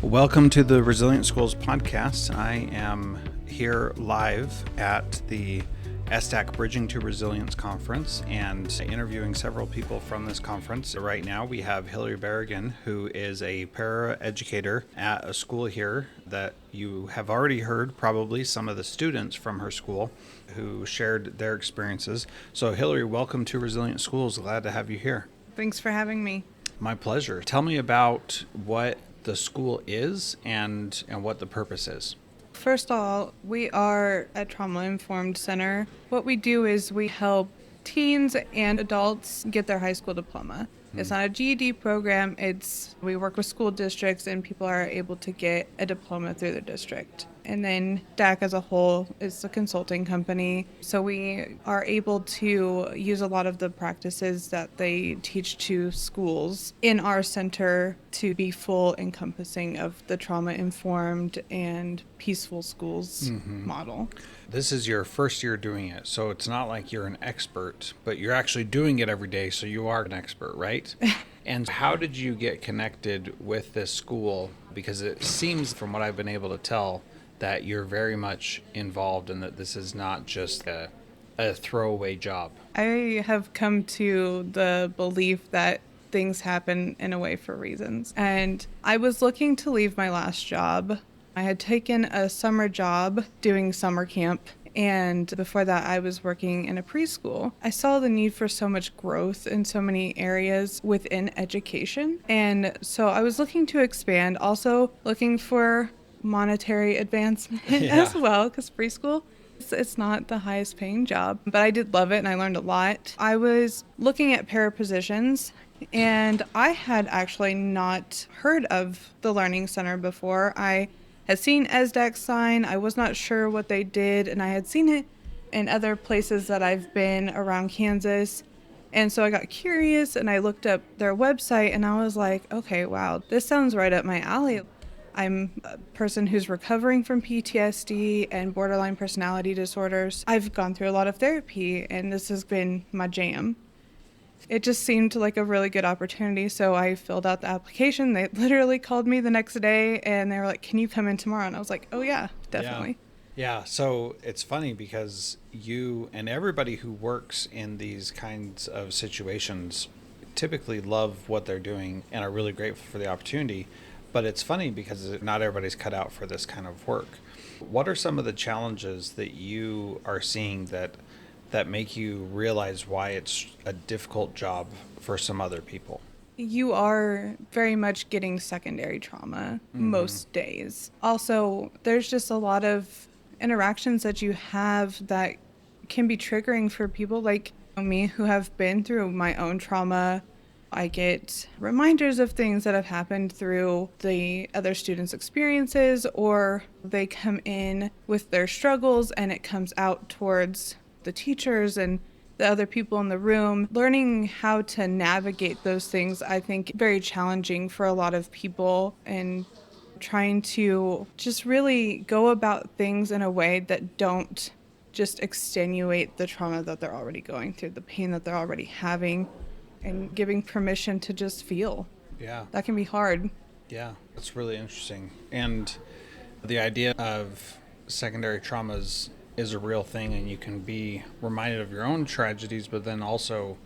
Welcome to the Resilient Schools podcast. I am here live at the ESSDACK Bridging to Resilience conference and interviewing several people from this conference. Right now we have Hillary Barragan, who is a para-educator at a school here that you have already heard probably some of the students from her school who shared their experiences. So Hillary, welcome to Resilient Schools. Glad to have you here. Thanks for having me. My pleasure. Tell me about what the school is and what the purpose is. First of all, we are a trauma-informed center. What we do is we help teens and adults get their high school diploma. It's not a GED program. We work with school districts and people are able to get a diploma through the district. And then DAC as a whole is a consulting company. So we are able to use a lot of the practices that they teach to schools in our center to be full encompassing of the trauma-informed and peaceful schools model. This is your first year doing it, so it's not like you're an expert, but you're actually doing it every day, so you are an expert, right? And how did you get connected with this school? Because it seems, from what I've been able to tell, that you're very much involved and that this is not just a throwaway job. I have come to the belief that things happen in a way for reasons. And I was looking to leave my last job. I had taken a summer job doing summer camp. And before that, I was working in a preschool. I saw the need for so much growth in so many areas within education. And so I was looking to expand, also looking for monetary advancement as well, because preschool, it's not the highest paying job, but I did love it and I learned a lot. I was looking at para positions and I had actually not heard of the Learning Center before. I had seen ESSDACK sign. I was not sure what they did, and I had seen it in other places that I've been around Kansas. And so I got curious and I looked up their website and I was like, okay, wow, this sounds right up my alley. I'm a person who's recovering from PTSD and borderline personality disorders. I've gone through a lot of therapy and this has been my jam. It just seemed like a really good opportunity, so I filled out the application. They literally called me the next day and they were like, can you come in tomorrow? And I was like, oh yeah, definitely. Yeah, so it's funny because you and everybody who works in these kinds of situations typically love what they're doing and are really grateful for the opportunity. But it's funny because not everybody's cut out for this kind of work. What are some of the challenges that you are seeing that make you realize why it's a difficult job for some other people? You are very much getting secondary trauma most days. Also, there's just a lot of interactions that you have that can be triggering for people like me who have been through my own trauma. I get reminders of things that have happened through the other students' experiences, or they come in with their struggles and it comes out towards the teachers and the other people in the room. Learning how to navigate those things, I think, very challenging for a lot of people, and trying to just really go about things in a way that don't just extenuate the trauma that they're already going through, the pain that they're already having, and giving permission to just feel. Yeah. That can be hard. Yeah, that's really interesting. And the idea of secondary traumas is a real thing, and you can be reminded of your own tragedies, but then also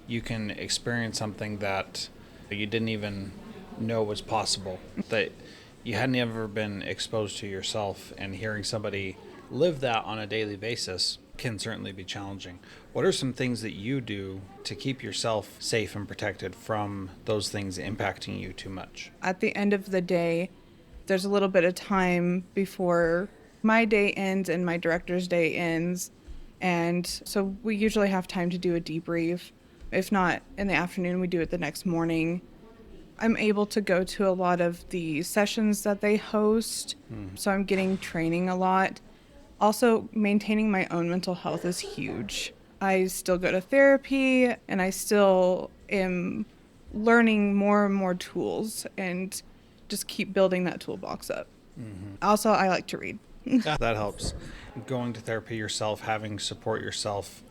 you can experience something that you didn't even know was possible, that you hadn't ever been exposed to yourself, and hearing somebody live that on a daily basis can certainly be challenging. What are some things that you do to keep yourself safe and protected from those things impacting you too much? At the end of the day, there's a little bit of time before my day ends and my director's day ends. And so we usually have time to do a debrief. If not in the afternoon, we do it the next morning. I'm able to go to a lot of the sessions that they host, so I'm getting training a lot. Also, maintaining my own mental health is huge. I still go to therapy, and I still am learning more and more tools and just keep building that toolbox up. Also, I like to read. That helps. Going to therapy yourself, having support yourself,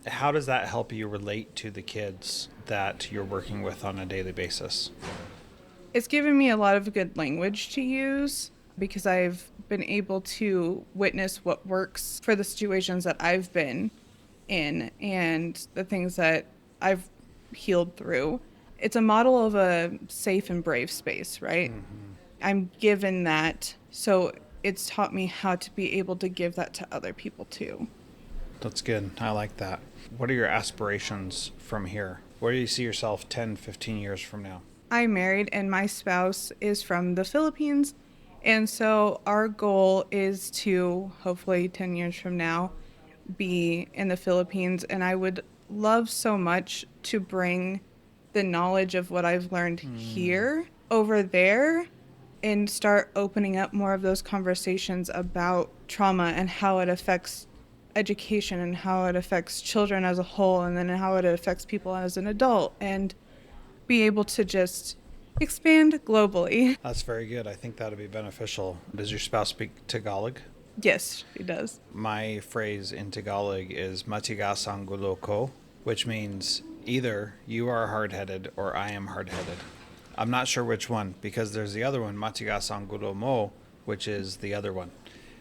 how does that help you relate to the kids that you're working with on a daily basis? It's given me a lot of good language to use because I've been able to witness what works for the situations that I've been in and the things that I've healed through. It's a model of a safe and brave space, right? I'm given that, so it's taught me how to be able to give that to other people too. That's good. I like that. What are your aspirations from here? Where do you see yourself 10, 15 years from now? I'm married and my spouse is from the Philippines. And so our goal is to hopefully 10 years from now be in the Philippines. And I would love so much to bring the knowledge of what I've learned here over there and start opening up more of those conversations about trauma and how it affects education and how it affects children as a whole and then how it affects people as an adult and be able to just expand globally. That's very good. I think that would be beneficial. Does your spouse speak Tagalog? Yes, she does. My phrase in Tagalog is matigas ang gulo ko, which means either you are hard-headed or I am hard-headed. I'm not sure which one because there's the other one, matigas ang gulo mo, which is the other one.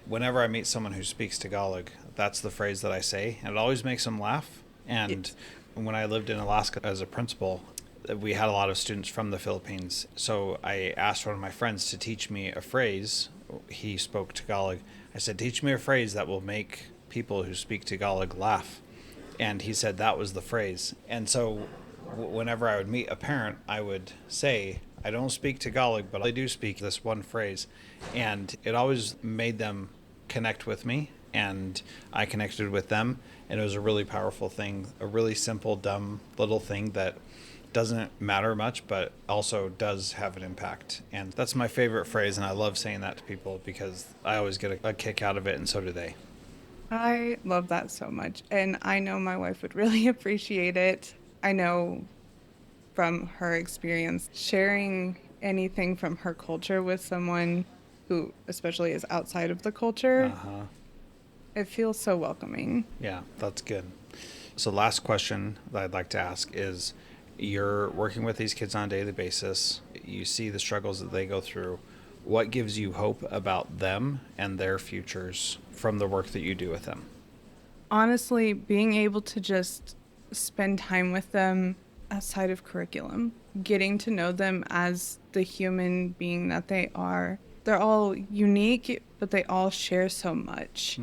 Whenever I meet someone who speaks Tagalog, that's the phrase that I say, and it always makes them laugh. And Yes. when I lived in Alaska as a principal, we had a lot of students from the Philippines. So I asked one of my friends to teach me a phrase. He spoke Tagalog. I said, teach me a phrase that will make people who speak Tagalog laugh. And he said that was the phrase. And so whenever I would meet a parent, I would say, I don't speak Tagalog, but I do speak this one phrase. And it always made them connect with me, and I connected with them. And it was a really powerful thing, a really simple, dumb little thing that doesn't matter much, but also does have an impact. And that's my favorite phrase, and I love saying that to people because I always get a kick out of it, and so do they. I love that so much. And I know my wife would really appreciate it. I know from her experience, sharing anything from her culture with someone who especially is outside of the culture, it feels so welcoming. Yeah, that's good. So last question that I'd like to ask is, you're working with these kids on a daily basis. You see the struggles that they go through. What gives you hope about them and their futures from the work that you do with them? Honestly, being able to just spend time with them outside of curriculum, getting to know them as the human being that they are. They're all unique, but they all share so much.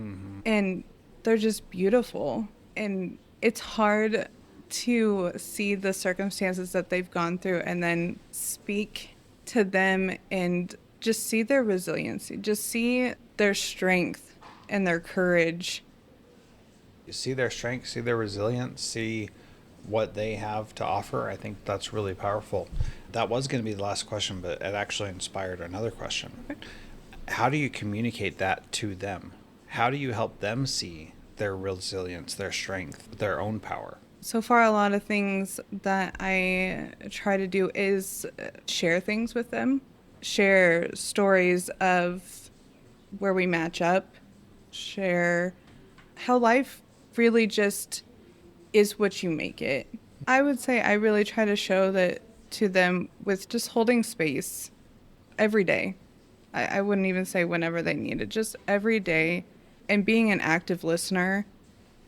And they're just beautiful. And it's hard to see the circumstances that they've gone through and then speak to them and just see their resiliency, just see their strength and their courage. You see their strength, see their resilience, see what they have to offer. I think that's really powerful. That was going to be the last question, but it actually inspired another question. How do you communicate that to them? How do you help them see their resilience, their strength, their own power? So far, a lot of things that I try to do is share things with them, share stories of where we match up, share how life really just is what you make it. I would say I really try to show that to them with just holding space every day. I wouldn't even say whenever they need it, just every day, and being an active listener,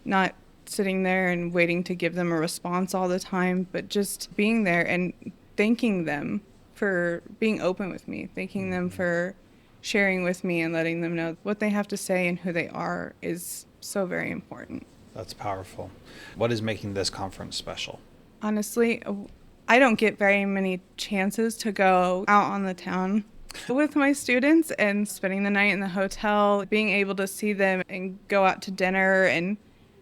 not sitting there and waiting to give them a response all the time, but just being there and thanking them for being open with me, thanking them for sharing with me and letting them know what they have to say and who they are is so very important. That's powerful. What is making this conference special? Honestly, I don't get very many chances to go out on the town with my students and spending the night in the hotel, being able to see them and go out to dinner and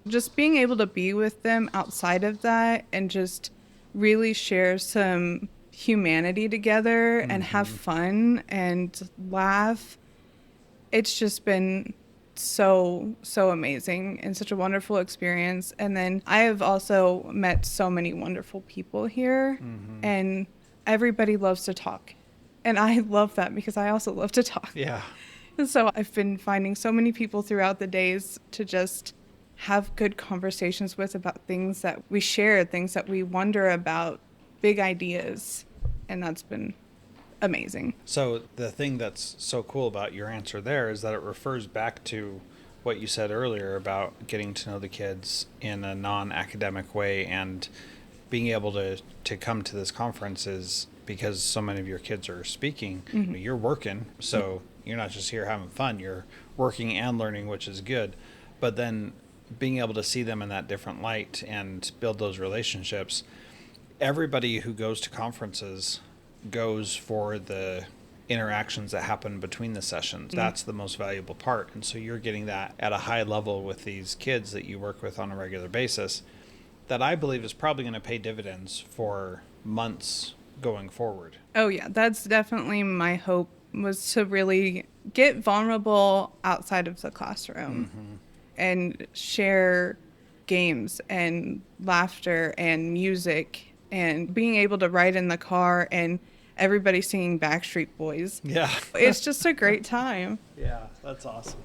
just being able to be with them outside of that and just really share some humanity together and have fun and laugh. It's just been so amazing and such a wonderful experience. And then I have also met so many wonderful people here, and everybody loves to talk. And I love that because I also love to talk. Yeah. And so I've been finding so many people throughout the days to just have good conversations with about things that we share, things that we wonder about, big ideas. And that's been amazing. So the thing that's so cool about your answer there is that it refers back to what you said earlier about getting to know the kids in a non-academic way, and being able to come to this conference is because so many of your kids are speaking. You're working, so you're not just here having fun, you're working and learning, which is good. But then being able to see them in that different light and build those relationships. Everybody who goes to conferences goes for the interactions that happen between the sessions. That's the most valuable part. And so you're getting that at a high level with these kids that you work with on a regular basis, that I believe is probably going to pay dividends for months going forward. Oh yeah, that's definitely my hope, was to really get vulnerable outside of the classroom and share games and laughter and music and being able to ride in the car and everybody singing Backstreet Boys. Yeah. It's just a great time. Yeah, that's awesome.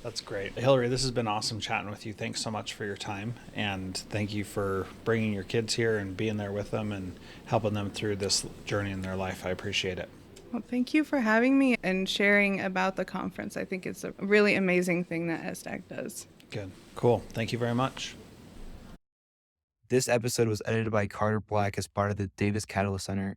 That's great. Hillary, this has been awesome chatting with you. Thanks so much for your time. And thank you for bringing your kids here and being there with them and helping them through this journey in their life. I appreciate it. Well, thank you for having me and sharing about the conference. I think it's a really amazing thing that ESSDACK does. Good. Cool. Thank you very much. This episode was edited by Carter Black as part of the Davis Catalyst Center